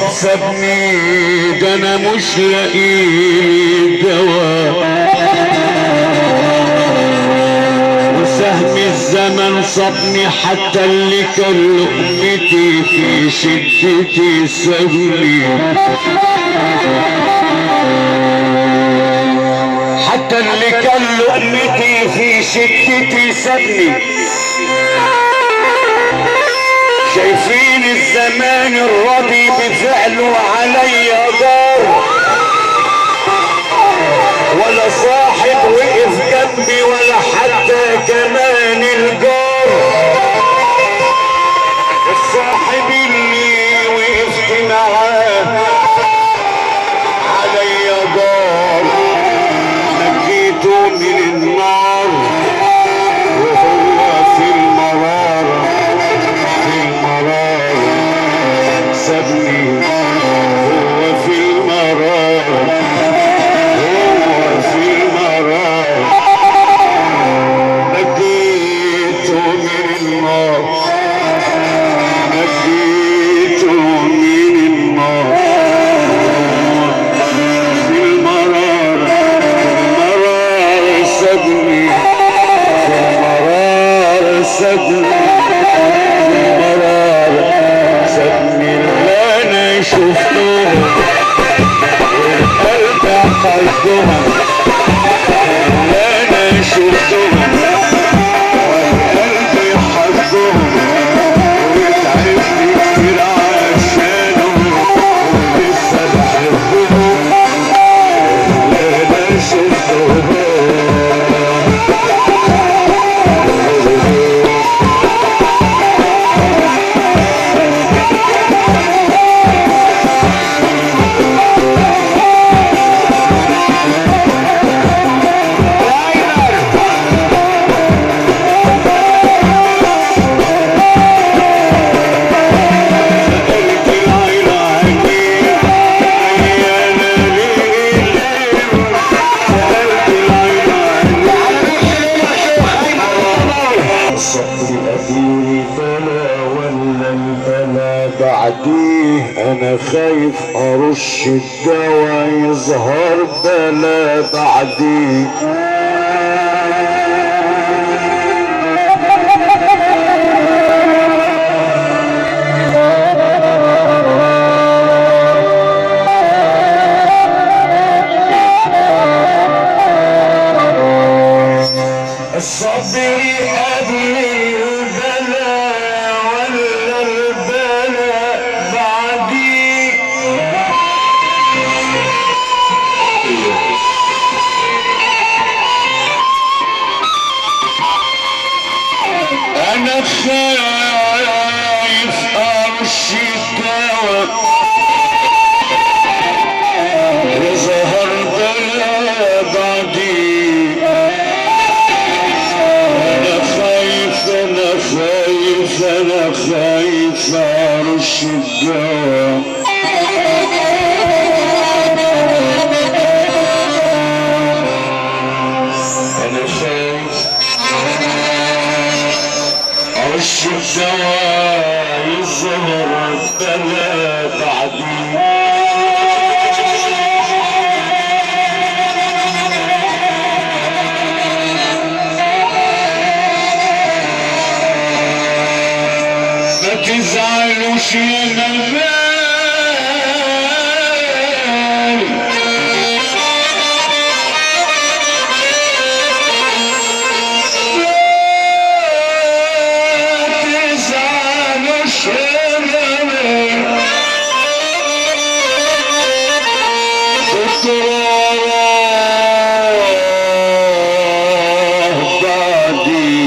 سابني ده انا مش لاقي دواء، وسهم الزمن صابني حتى اللي كان لقمتي في شدتي سابني، حتى اللي كان لقمتي في شدتي سابني. شايفين الزمان الراضي بفعله عليا دار، ولا صاحب وقف جنبي ولا حتى كمان الجار. الصاحب اللي وقفت معاه عليا دار، نجيته من النار وهو في المرار، في المرار سابني، هو في المرار، هو في المرار نجيته من النار، نجيته من النار في المرار، المرار سابني، في المرار سابني، المرار سابني. اللي انا شفتهم والقلب حبهم، اللي انا شفتهم والقلب حبهم، وتعبت كتير عشانهم ولسه بحبهم، اللي انا شفتهم. انا خايف ارش الدواء يظهر بلا بعديه. الصبر قبل البلاء ولا البلاء بعديه. انا خايف ارش الدواء يظهر بلا بعديه. انا خايف ارش الدواء انا خايف ارش الدواء يظهر بلا بعديه. ما تزعلوش يا نبال، ما تزعلوش يا نبال، بعدي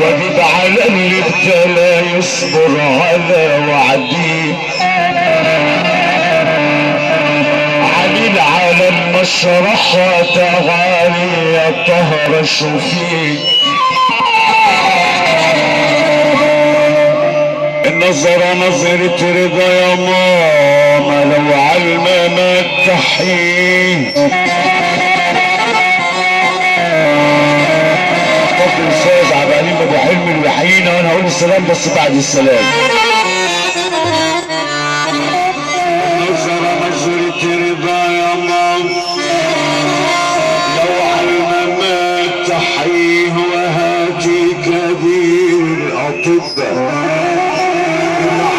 واجب على اللي ابتلى يصبر على وعدي. علي العالم مشرحة تعالي يطهرش فيه. النظرة نظرة رضا يا ماما لو علمة ما تحيي. طب الأستاذ عبد العليم أبو حلمي اللي رايحين وانا هقول السلام بس بعد السلام. نظرة نظرة رضا يا مام، لو على الممات تحيه وهاتي كبير الأطباء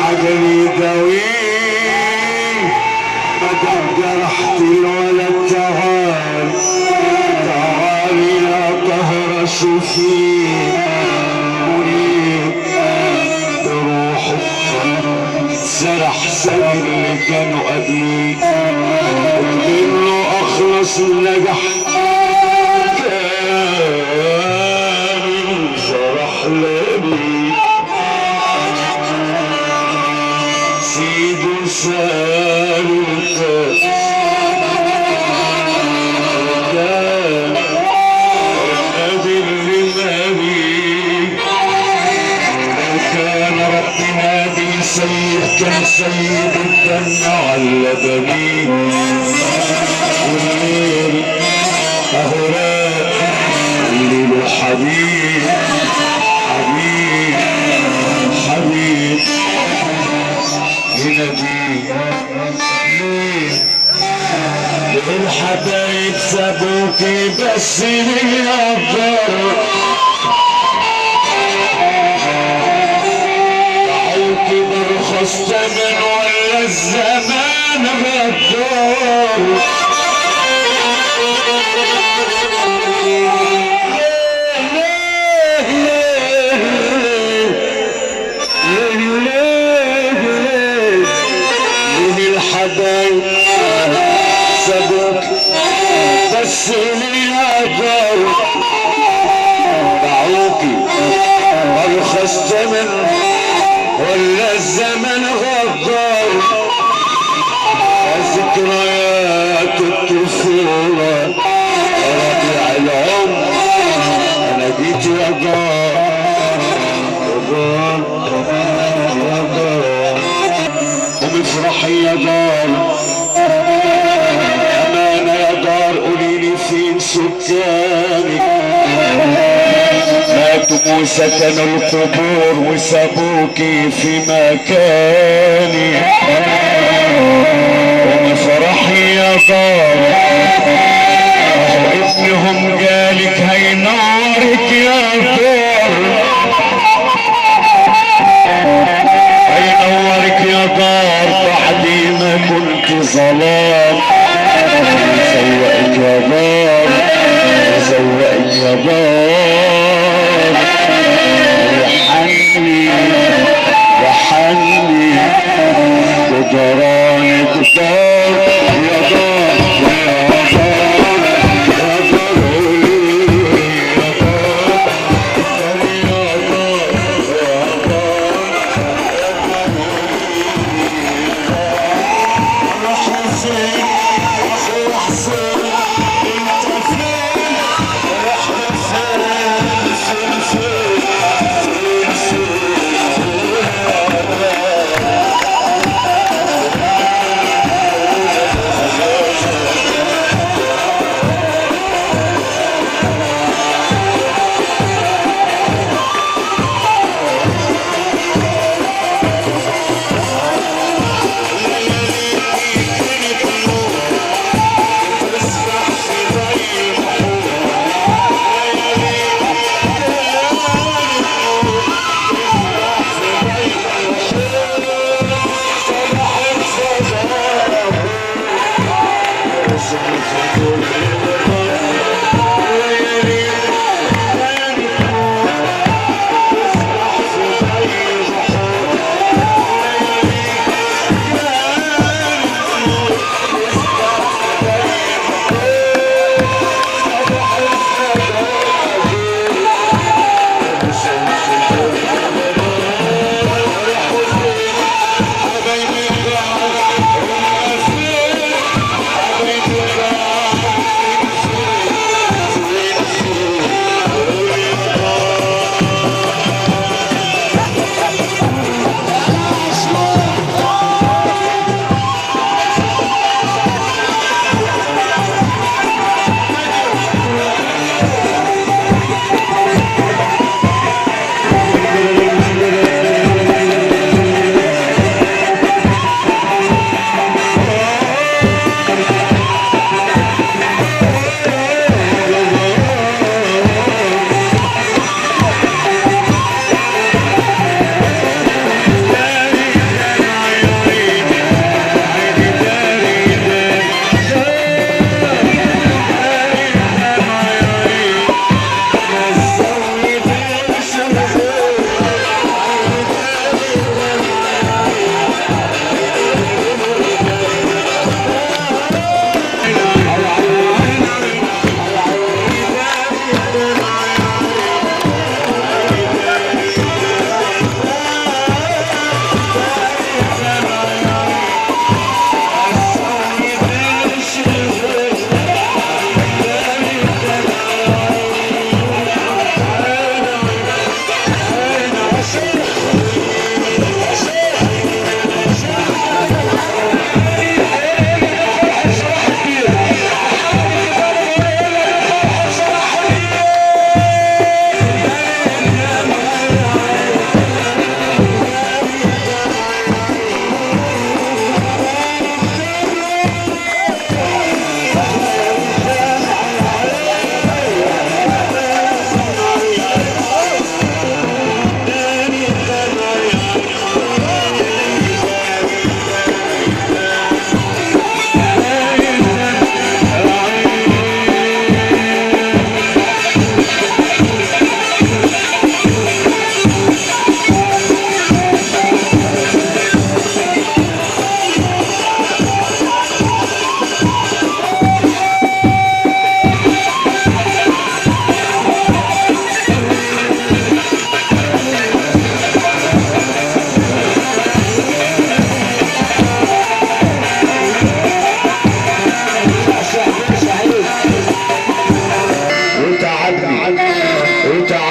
حاجة يداويه مدام جرحت الولد. تعال تعال يا طهر شوفيه مريد بروحه سرح سبيل اللي كانوا قبلي منه اخلص نجح كان شرح لي سيد سالك كان نبي الرمالي كان ربنا بيسيد كان سيد الدم على بنيه والليل اهراء الليل حبيب حبيب حبيب هنا دي ليه الحبايب سابوكي بس ليه أفضل دعوكي برخص تمن ولا الزمان غدار الحبايب سابوك بس ليها دار دعوكي ارخص ثمن ولا الزمن غدار ذكريات الطفولة ربيع العمر انا جيت يا جار يا جار يا جار قوم افرحي يا دار امانه يا دار قوليلي فين سكانك ماتوا وسكنوا القبور وسابوكي في مكاني قوم افرحي يا دار ابنهم جالك هينورك يا دار هينورك يا دار بعد ما كنت ظلام يزوقك يا دار يزوقك يا دار يحني يحني بجرانك دار يا دار يا دار يا دار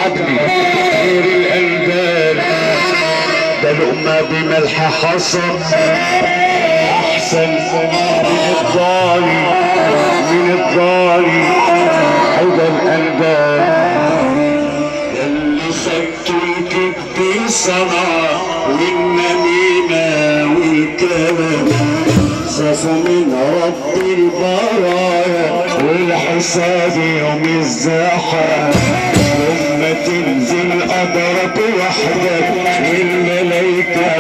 عدلي غير الألبان، ده لقمة بملح حصى أحسن من الضالي من الضالي حدا الألبان. ياللي خدتوا الكذب صنعة والنميمة والكلام، خافوا من رب البرايا والحساب يوم الزحام. لما تنزل قدرك وحدك والملايكة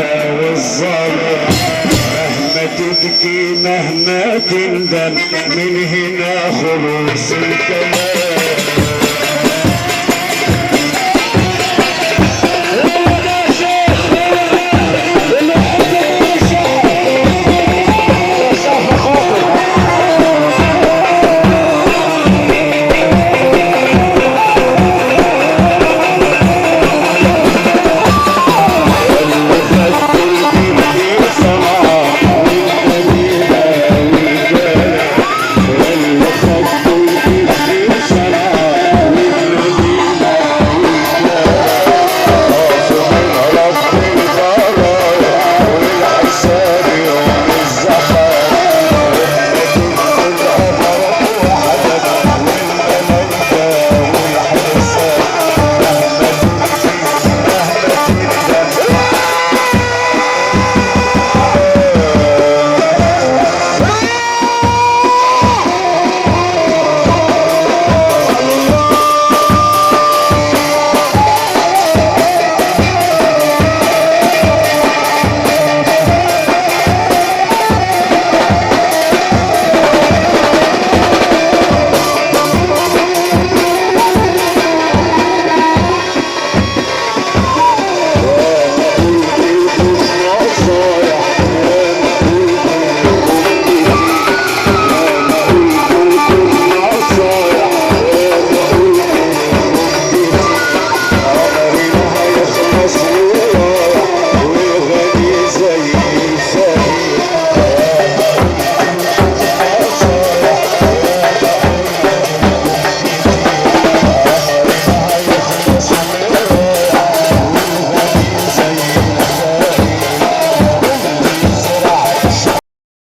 والظلام، مهما تبكي مهما تندم من هنا خلص الكلام.